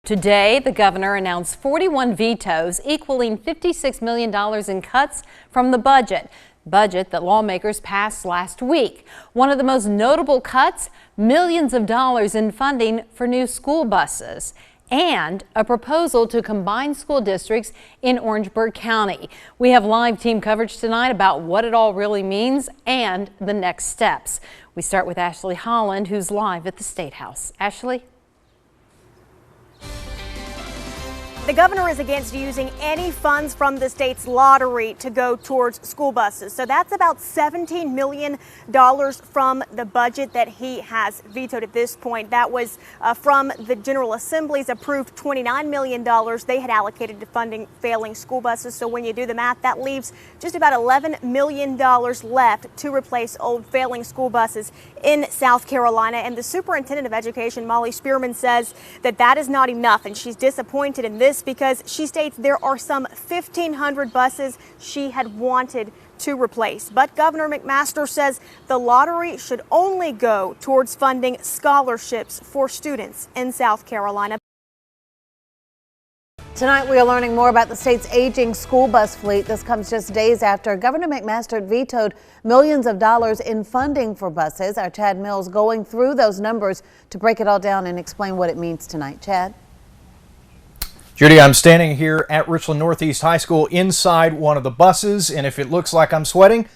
Today, the governor announced 41 vetoes equaling $56 million in cuts from the budget that lawmakers passed last week. One of the most notable cuts, millions of dollars in funding for new school buses and a proposal to combine school districts in Orangeburg County. We have live team coverage tonight about what it all really means and the next steps. We start with Ashley Holland, who's live at the State House. Ashley? The governor is against using any funds from the state's lottery to go towards school buses. So that's about $17 million from the budget that he has vetoed at this point. That was from the General Assembly's approved $29 million they had allocated to funding failing school buses. So when you do the math, that leaves just about $11 million left to replace old failing school buses in South Carolina. And the superintendent of education, Molly Spearman, says that is not enough, and she's disappointed in this because she states there are some 1,500 buses she had wanted to replace. But Governor McMaster says the lottery should only go towards funding scholarships for students in South Carolina. Tonight we are learning more about the state's aging school bus fleet. This comes just days after Governor McMaster vetoed millions of dollars in funding for buses. Our Chad Mills going through those numbers to break it all down and explain what it means tonight. Chad? Judy, I'm standing here at Richland Northeast High School inside one of the buses, and if it looks like I'm sweating,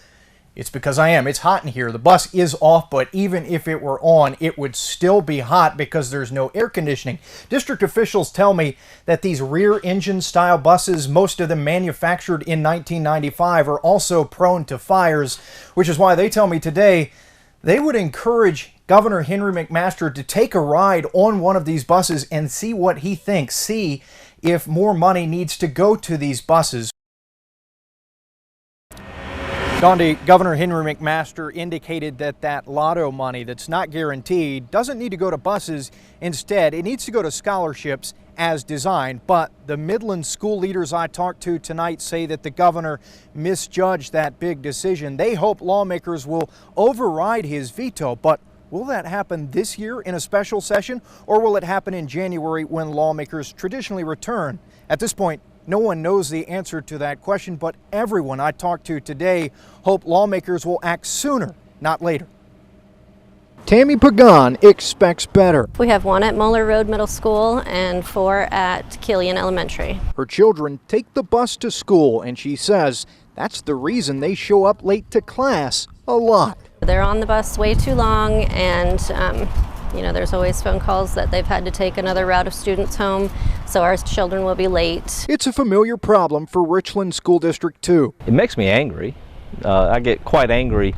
it's because I am. It's hot in here. The bus is off, but even if it were on, it would still be hot because there's no air conditioning. District officials tell me that these rear engine style buses, most of them manufactured in 1995, are also prone to fires, which is why they tell me today they would encourage Governor Henry McMaster to take a ride on one of these buses and see what he thinks, see if more money needs to go to these buses. Gandhi, Governor Henry McMaster indicated that lotto money that's not guaranteed doesn't need to go to buses. Instead, it needs to go to scholarships as designed. But the Midland school leaders I talked to tonight say that the governor misjudged that big decision. They hope lawmakers will override his veto, but will that happen this year in a special session, or will it happen in January when lawmakers traditionally return? At this point, no one knows the answer to that question, but everyone I talked to today hope lawmakers will act sooner, not later. Tammy Pagan expects better. We have 1 at Moeller Road Middle School and 4 at Killian Elementary. Her children take the bus to school, and she says that's the reason they show up late to class a lot. They're on the bus way too long, and there's always phone calls that they've had to take another route of students home, so our children will be late. It's a familiar problem for Richland School District 2. It makes me angry. I get quite angry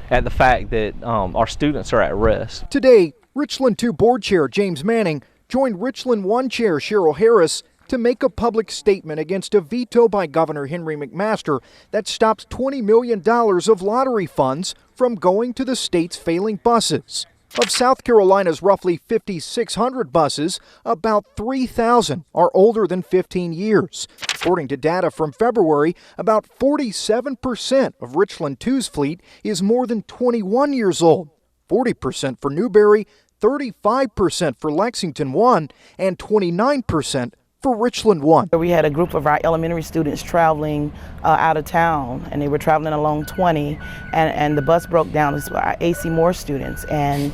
at the fact that our students are at risk. Today, Richland 2 Board Chair James Manning joined Richland 1 Chair Cheryl Harris to make a public statement against a veto by Governor Henry McMaster that stops $20 million of lottery funds from going to the state's failing buses. Of South Carolina's roughly 5,600 buses, about 3,000 are older than 15 years. According to data from February, about 47% of Richland 2's fleet is more than 21 years old, 40% for Newberry, 35% for Lexington 1, and 29% for Richland 1. We had a group of our elementary students traveling out of town, and they were traveling along 20, and the bus broke down. It was our AC Moore students, and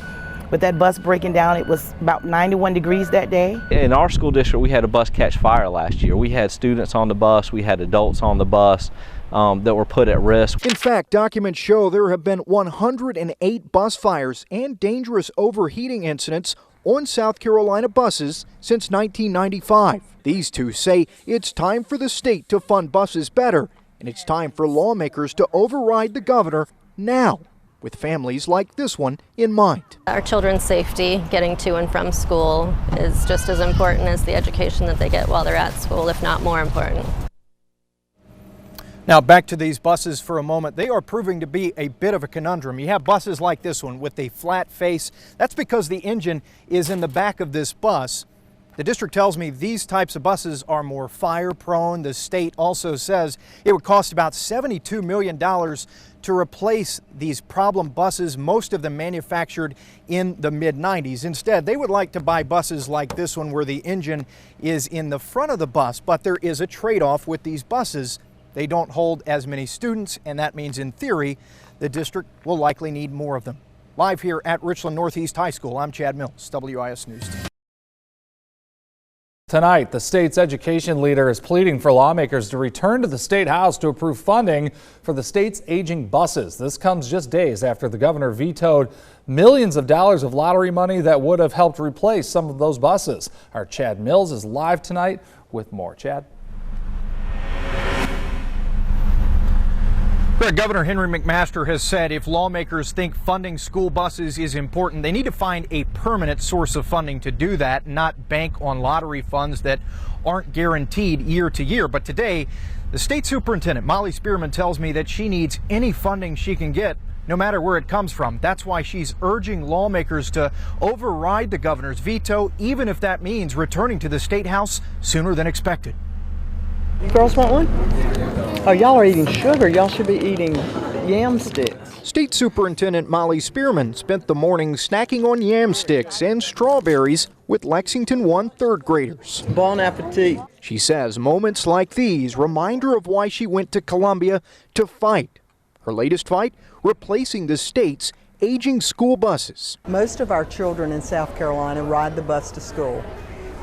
with that bus breaking down, it was about 91 degrees that day. In our school district, we had a bus catch fire last year. We had students on the bus, we had adults on the bus that were put at risk. In fact, documents show there have been 108 bus fires and dangerous overheating incidents on South Carolina buses since 1995. These two say it's time for the state to fund buses better, and it's time for lawmakers to override the governor now, with families like this one in mind. Our children's safety, getting to and from school, is just as important as the education that they get while they're at school, if not more important. Now back to these buses for a moment. They are proving to be a bit of a conundrum. You have buses like this one with a flat face. That's because the engine is in the back of this bus. The district tells me these types of buses are more fire prone. The state also says it would cost about $72 million to replace these problem buses, most of them manufactured in the mid-90s. Instead, they would like to buy buses like this one where the engine is in the front of the bus, but there is a trade-off with these buses. They don't hold as many students, and that means in theory, the district will likely need more of them. Live here at Richland Northeast High School, I'm Chad Mills, WIS News Team. Tonight, the state's education leader is pleading for lawmakers to return to the State House to approve funding for the state's aging buses. This comes just days after the governor vetoed millions of dollars of lottery money that would have helped replace some of those buses. Our Chad Mills is live tonight with more. Chad. Governor Henry McMaster has said if lawmakers think funding school buses is important, they need to find a permanent source of funding to do that, not bank on lottery funds that aren't guaranteed year to year. But today, the state superintendent, Molly Spearman, tells me that she needs any funding she can get, no matter where it comes from. That's why she's urging lawmakers to override the governor's veto, even if that means returning to the State House sooner than expected. You girls want one? Oh, y'all are eating sugar. Y'all should be eating yam sticks. State Superintendent Molly Spearman spent the morning snacking on yam sticks and strawberries with Lexington 1 third graders. Bon appetit. She says moments like these remind her of why she went to Columbia to fight. Her latest fight, replacing the state's aging school buses. Most of our children in South Carolina ride the bus to school,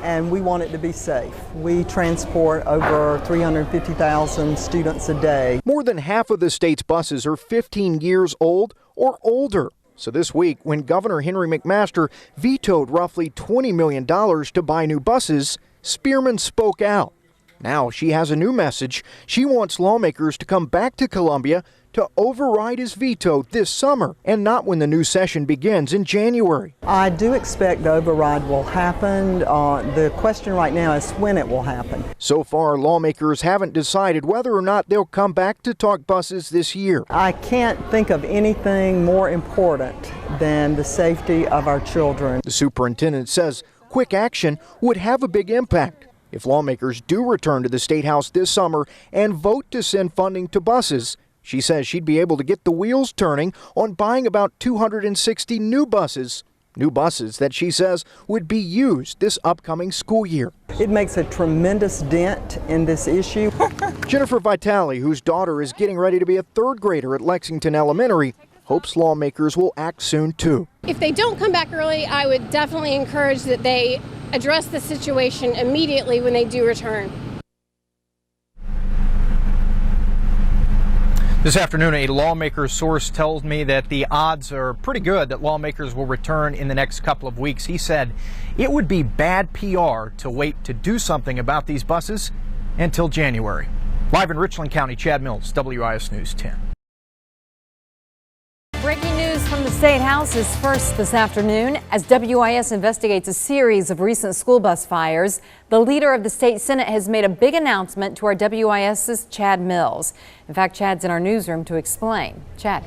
and we want it to be safe. We transport over 350,000 students a day. More than half of the state's buses are 15 years old or older. So this week, when Governor Henry McMaster vetoed roughly $20 million to buy new buses, Spearman spoke out. Now she has a new message. She wants lawmakers to come back to Columbia to override his veto this summer and not when the new session begins in January. I do expect the override will happen. The question right now is when it will happen. So far, lawmakers haven't decided whether or not they'll come back to talk buses this year. I can't think of anything more important than the safety of our children. The superintendent says quick action would have a big impact. If lawmakers do return to the State House this summer and vote to send funding to buses, she says she'd be able to get the wheels turning on buying about 260 new buses that she says would be used this upcoming school year. It makes a tremendous dent in this issue. Jennifer Vitale, whose daughter is getting ready to be a third grader at Lexington Elementary, hopes lawmakers will act soon too. If they don't come back early, I would definitely encourage that they address the situation immediately when they do return. This afternoon, a lawmaker source tells me that the odds are pretty good that lawmakers will return in the next couple of weeks. He said it would be bad PR to wait to do something about these buses until January. Live in Richland County, Chad Mills, WIS News 10. Breaking news from the State House is first this afternoon. As WIS investigates a series of recent school bus fires, the leader of the state Senate has made a big announcement to our WIS's Chad Mills. In fact, Chad's in our newsroom to explain. Chad.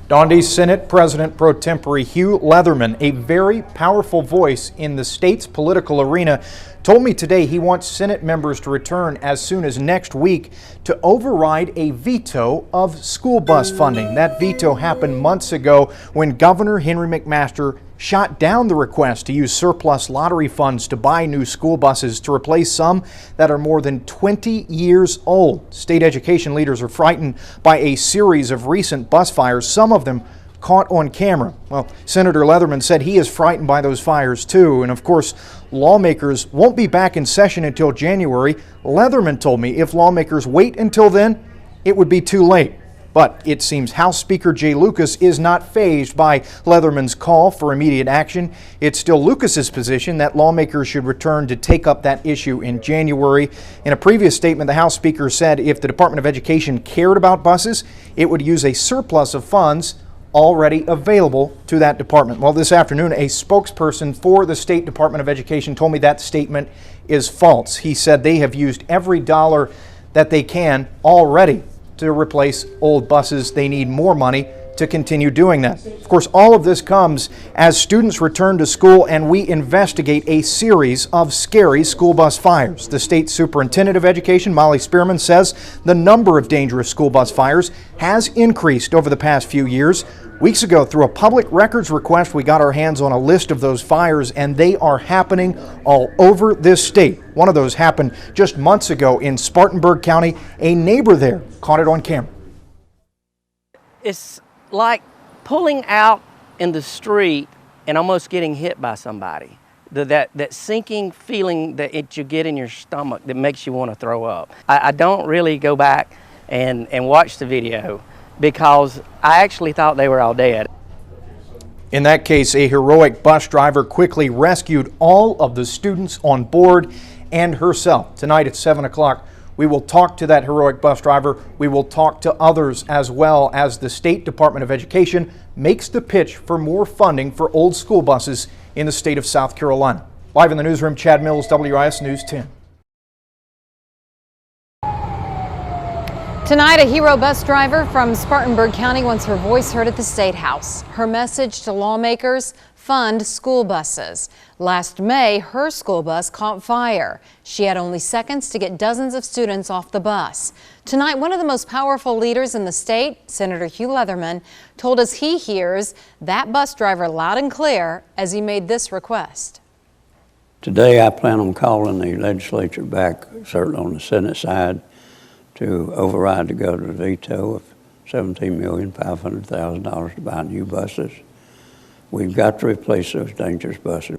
Donde Senate President Pro Tempore Hugh Leatherman, a very powerful voice in the state's political arena, told me today he wants Senate members to return as soon as next week to override a veto of school bus funding. That veto happened months ago when Governor Henry McMaster shot down the request to use surplus lottery funds to buy new school buses to replace some that are more than 20 years old. State education leaders are frightened by a series of recent bus fires, some of them caught on camera. Well, Senator Leatherman said he is frightened by those fires too. And of course, lawmakers won't be back in session until January. Leatherman told me if lawmakers wait until then, it would be too late. But it seems House Speaker Jay Lucas is not fazed by Leatherman's call for immediate action. It's still Lucas's position that lawmakers should return to take up that issue in January. In a previous statement, the House Speaker said if the Department of Education cared about buses, it would use a surplus of funds already available to that department. Well, this afternoon, a spokesperson for the State Department of Education told me that statement is false. He said they have used every dollar that they can already to replace old buses. They need more money to continue doing that. Of course, all of this comes as students return to school and we investigate a series of scary school bus fires. The state superintendent of education, Molly Spearman, says the number of dangerous school bus fires has increased over the past few years. Weeks ago, through a public records request, we got our hands on a list of those fires, and they are happening all over this state. One of those happened just months ago in Spartanburg County. A neighbor there caught it on camera. It's like pulling out in the street and almost getting hit by somebody. That sinking feeling that you get in your stomach that makes you want to throw up. I don't really go back and watch the video because I actually thought they were all dead. In that case, a heroic bus driver quickly rescued all of the students on board and herself. Tonight at 7 o'clock, we will talk to that heroic bus driver. We will talk to others as well as the State Department of Education makes the pitch for more funding for old school buses in the state of South Carolina. Live in the newsroom, Chad Mills, WIS News 10. Tonight, a hero bus driver from Spartanburg County wants her voice heard at the State House. Her message to lawmakers: fund school buses. Last May, her school bus caught fire. She had only seconds to get dozens of students off the bus. Tonight, one of the most powerful leaders in the state, Senator Hugh Leatherman, told us he hears that bus driver loud and clear as he made this request. Today, I plan on calling the legislature back, certainly on the Senate side, to override the governor's veto of $17,500,000 to buy new buses. We've got to replace those dangerous buses.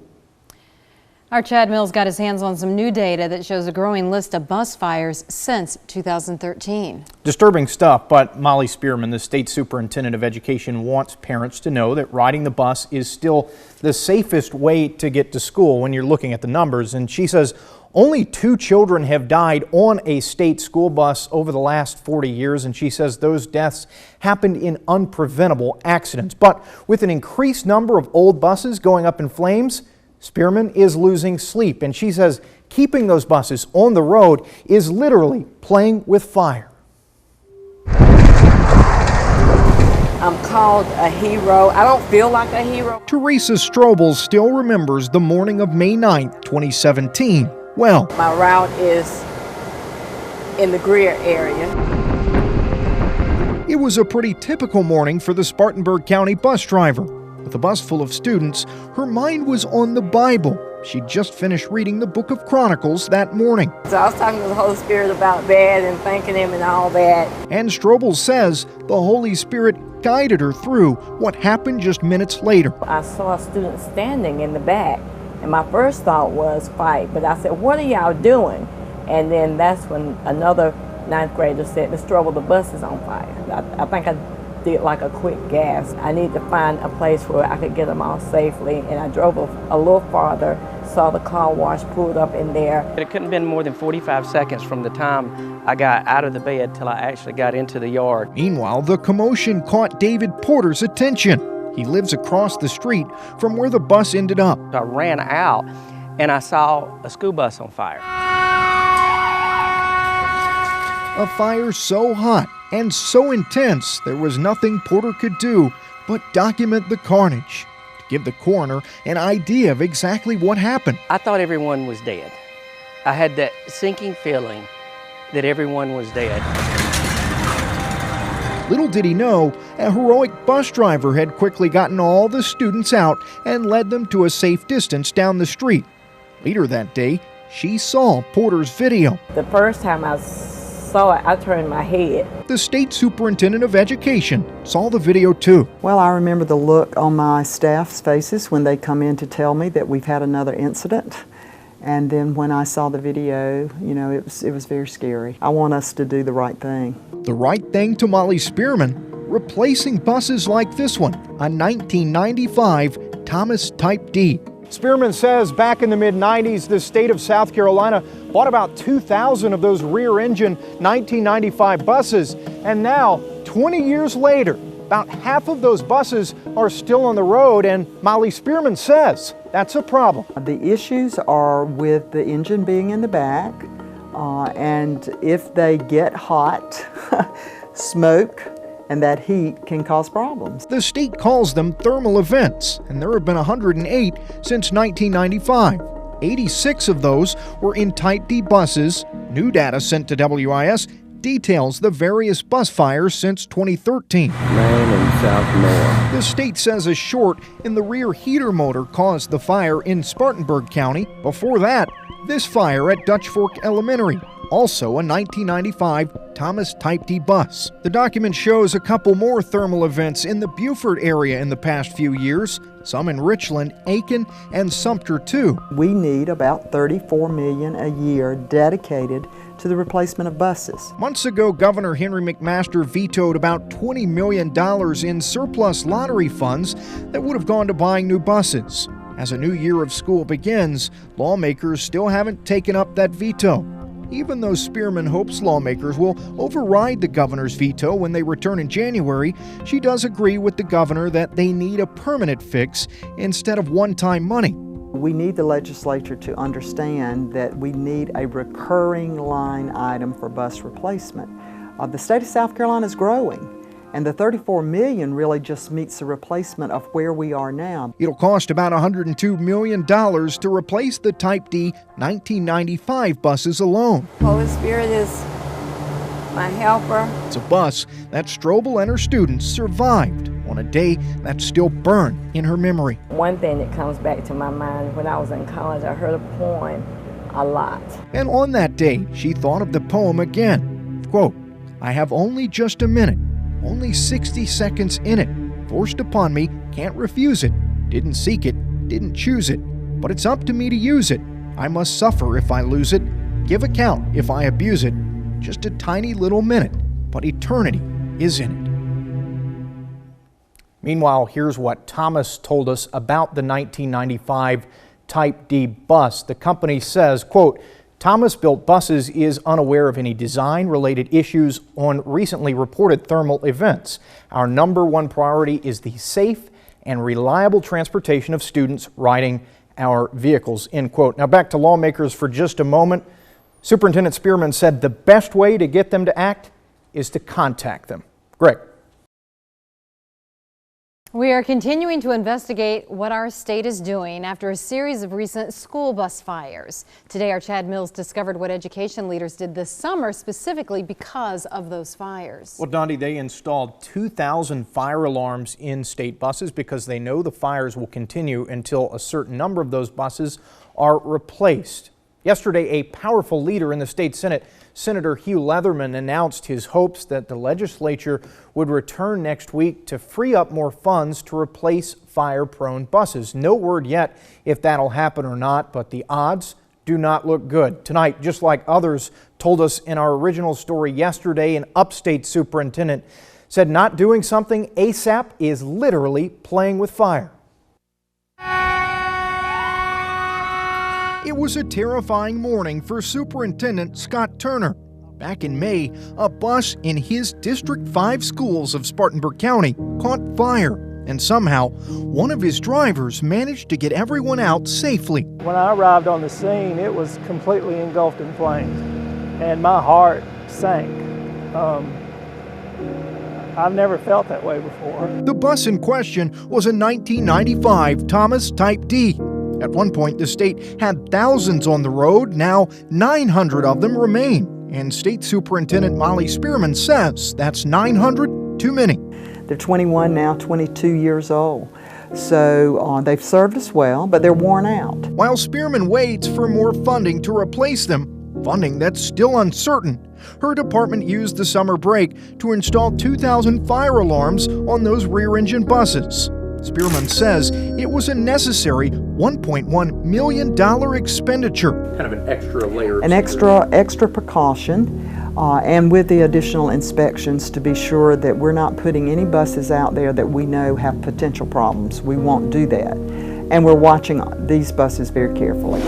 Our Chad Mills got his hands on some new data that shows a growing list of bus fires since 2013. Disturbing stuff, but Molly Spearman, the state superintendent of education, wants parents to know that riding the bus is still the safest way to get to school when you're looking at the numbers. And she says only 2 children have died on a state school bus over the last 40 years, and she says those deaths happened in unpreventable accidents. But with an increased number of old buses going up in flames, Spearman is losing sleep, and she says keeping those buses on the road is literally playing with fire. I'm called a hero. I don't feel like a hero. Teresa Strobel still remembers the morning of May 9th, 2017. Well, my route is in the Greer area. It was a pretty typical morning for the Spartanburg County bus driver. With a bus full of students, her mind was on the Bible. She'd just finished reading the book of Chronicles that morning. So I was talking to the Holy Spirit about that and thanking Him and all that. And Strobel says the Holy Spirit guided her through what happened just minutes later. I saw a student standing in the back, and my first thought was fight. But I said, "What are y'all doing?" And then that's when another 9th grader said, "Miss Strobel, the bus is on fire." I think I did like a quick gasp. I needed to find a place where I could get them all safely, and I drove a little farther, saw the car wash pulled up in there. It couldn't have been more than 45 seconds from the time I got out of the bed till I actually got into the yard. Meanwhile, the commotion caught David Porter's attention. He lives across the street from where the bus ended up. I ran out and I saw a school bus on fire. A fire so hot and so intense, there was nothing Porter could do but document the carnage to give the coroner an idea of exactly what happened. I thought everyone was dead. I had that sinking feeling that everyone was dead. Little did he know, a heroic bus driver had quickly gotten all the students out and led them to a safe distance down the street. Later that day, she saw Porter's video. The first time I saw it, I turned my head. The state superintendent of education saw the video too. Well, I remember the look on my staff's faces when they come in to tell me that we've had another incident. And then when I saw the video, you know, it was very scary. I want us to do the right thing. The right thing to Molly Spearman, replacing buses like this one, a 1995 Thomas Type D. Spearman says back in the mid-90s, the state of South Carolina bought about 2,000 of those rear-engine 1995 buses. And now, 20 years later, about half of those buses are still on the road, and Molly Spearman says that's a problem. The issues are with the engine being in the back, and if they get hot, smoke and that heat can cause problems. The state calls them thermal events, and there have been 108 since 1995. 86 of those were in Type D buses. New data sent to WIS details the various bus fires since 2013. Man in South North. The state says a short in the rear heater motor caused the fire in Spartanburg County. Before that, this fire at Dutch Fork Elementary, also a 1995 Thomas Type D bus. The document shows a couple more thermal events in the Beaufort area in the past few years, some in Richland, Aiken, and Sumter too. We need about $34 million a year dedicated to the replacement of buses. Months ago, Governor Henry McMaster vetoed about $20 million in surplus lottery funds that would have gone to buying new buses. As a new year of school begins, lawmakers still haven't taken up that veto. Even though Spearman hopes lawmakers will override the governor's veto when they return in January, she does agree with the governor that they need a permanent fix instead of one-time money. We need the legislature to understand that we need a recurring line item for bus replacement. The state of South Carolina is growing, and the $34 million really just meets the replacement of where we are now. It'll cost about $102 million to replace the Type D 1995 buses alone. Holy Spirit is my helper. It's a bus that Strobel and her students survived on a day that's still burned in her memory. One thing that comes back to my mind, when I was in college, I heard a poem a lot. And on that day, she thought of the poem again. Quote, "I have only just a minute. Only 60 seconds in it. Forced upon me, can't refuse it. Didn't seek it, didn't choose it. But it's up to me to use it. I must suffer if I lose it. Give account if I abuse it. Just a tiny little minute, but eternity is in it." Meanwhile, here's what Thomas told us about the 1995 Type D bus. The company says, quote, "Thomas Built Buses is unaware of any design-related issues on recently reported thermal events. Our number one priority is the safe and reliable transportation of students riding our vehicles," end quote. Now back to lawmakers for just a moment. Superintendent Spearman said the best way to get them to act is to contact them. Greg. We are continuing to investigate what our state is doing after a series of recent school bus fires. Today, our Chad Mills discovered what education leaders did this summer specifically because of those fires. Well, Dondi, they installed 2,000 fire alarms in state buses because they know the fires will continue until a certain number of those buses are replaced. Yesterday, a powerful leader in the state Senate, Senator Hugh Leatherman, announced his hopes that the legislature would return next week to free up more funds to replace fire-prone buses. No word yet if that'll happen or not, but the odds do not look good. Tonight, just like others told us in our original story yesterday, an upstate superintendent said not doing something ASAP is literally playing with fire. It was a terrifying morning for Superintendent Scott Turner. Back in May, a bus in his District 5 schools of Spartanburg County caught fire, and somehow one of his drivers managed to get everyone out safely. When I arrived on the scene, it was completely engulfed in flames, and my heart sank. I've never felt that way before. The bus in question was a 1995 Thomas Type D. At one point, the state had thousands on the road. Now 900 of them remain. And State Superintendent Molly Spearman says that's 900 too many. They're 21 now, 22 years old. So they've served us well, but they're worn out. While Spearman waits for more funding to replace them, funding that's still uncertain, her department used the summer break to install 2,000 fire alarms on those rear-engine buses. Spearman says it was a necessary $1.1 million expenditure. Kind of an extra layer. An extra precaution, and with the additional inspections to be sure that we're not putting any buses out there that we know have potential problems. We won't do that. And we're watching these buses very carefully.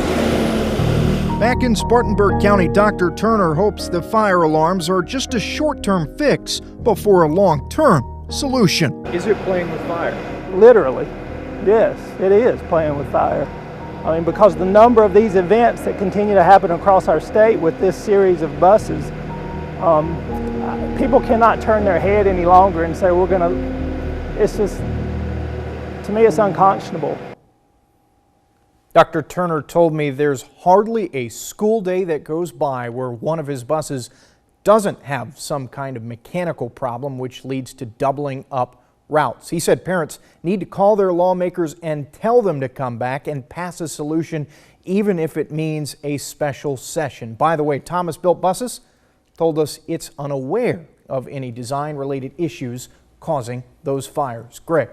Back in Spartanburg County, Dr. Turner hopes the fire alarms are just a short-term fix before a long-term solution. Is it playing with fire? Literally, yes, it is playing with fire. I mean, because the number of these events that continue to happen across our state with this series of buses, People cannot turn their head any longer and say we're gonna, it's just, to me it's unconscionable. Dr. Turner told me there's hardly a school day that goes by where one of his buses doesn't have some kind of mechanical problem, which leads to doubling up routes. He said parents need to call their lawmakers and tell them to come back and pass a solution, even if it means a special session. By the way, Thomas Built Buses told us it's unaware of any design-related issues causing those fires. Greg.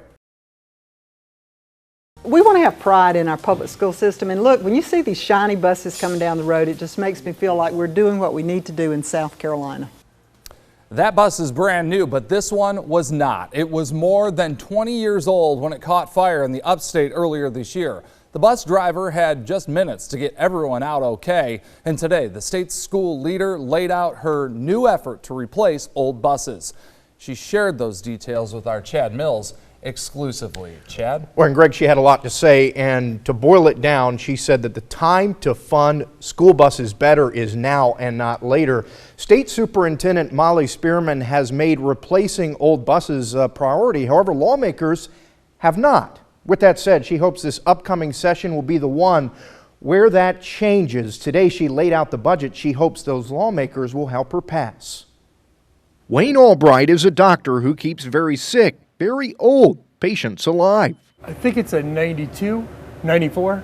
We want to have pride in our public school system, and look, when you see these shiny buses coming down the road, it just makes me feel like we're doing what we need to do in South Carolina. That bus is brand new, but this one was not. It was more than 20 years old when it caught fire in the upstate earlier this year. The bus driver had just minutes to get everyone out okay, and today the state's school leader laid out her new effort to replace old buses. She shared those details with our Chad Mills exclusively. Chad? Well, and Greg, she had a lot to say, and to boil it down, she said that the time to fund school buses better is now and not later. State Superintendent Molly Spearman has made replacing old buses a priority. However, lawmakers have not. With that said, she hopes this upcoming session will be the one where that changes. Today, she laid out the budget she hopes those lawmakers will help her pass. Wayne Albright is a doctor who keeps very sick, very old patients alive. I think it's a 92, 94.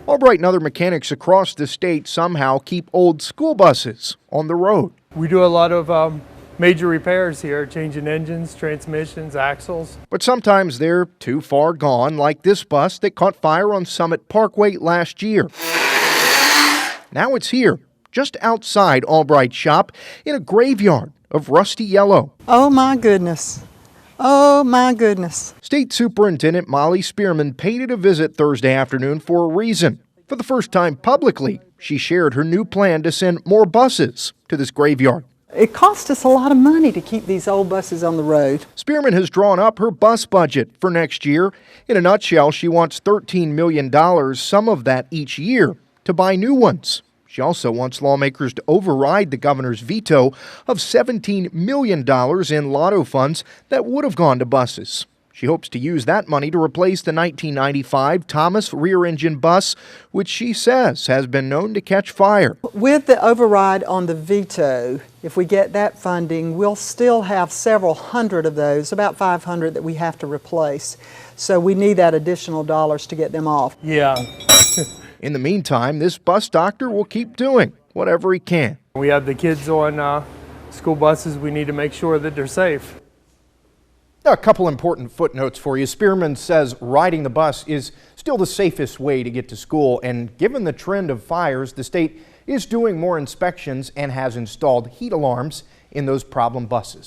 Albright and other mechanics across the state somehow keep old school buses on the road. We do a lot of major repairs here, changing engines, transmissions, axles. But sometimes they're too far gone, like this bus that caught fire on Summit Parkway last year. Now it's here, just outside Albright's shop, in a graveyard of rusty yellow. Oh my goodness. Oh my goodness. State Superintendent Molly Spearman paid it a visit Thursday afternoon for a reason. For the first time publicly, she shared her new plan to send more buses to this graveyard. It cost us a lot of money to keep these old buses on the road. Spearman has drawn up her bus budget for next year. In a nutshell, she wants $13 million, some of that each year, to buy new ones. She also wants lawmakers to override the governor's veto of $17 million in lotto funds that would have gone to buses. She hopes to use that money to replace the 1995 Thomas rear-engine bus, which she says has been known to catch fire. With the override on the veto, if we get that funding, we'll still have several hundred of those, about 500 that we have to replace. So we need that additional dollars to get them off. Yeah. In the meantime, this bus doctor will keep doing whatever he can. We have the kids on school buses. We need to make sure that they're safe. A couple important footnotes for you. Spearman says riding the bus is still the safest way to get to school, and given the trend of fires, the state is doing more inspections and has installed heat alarms in those problem buses.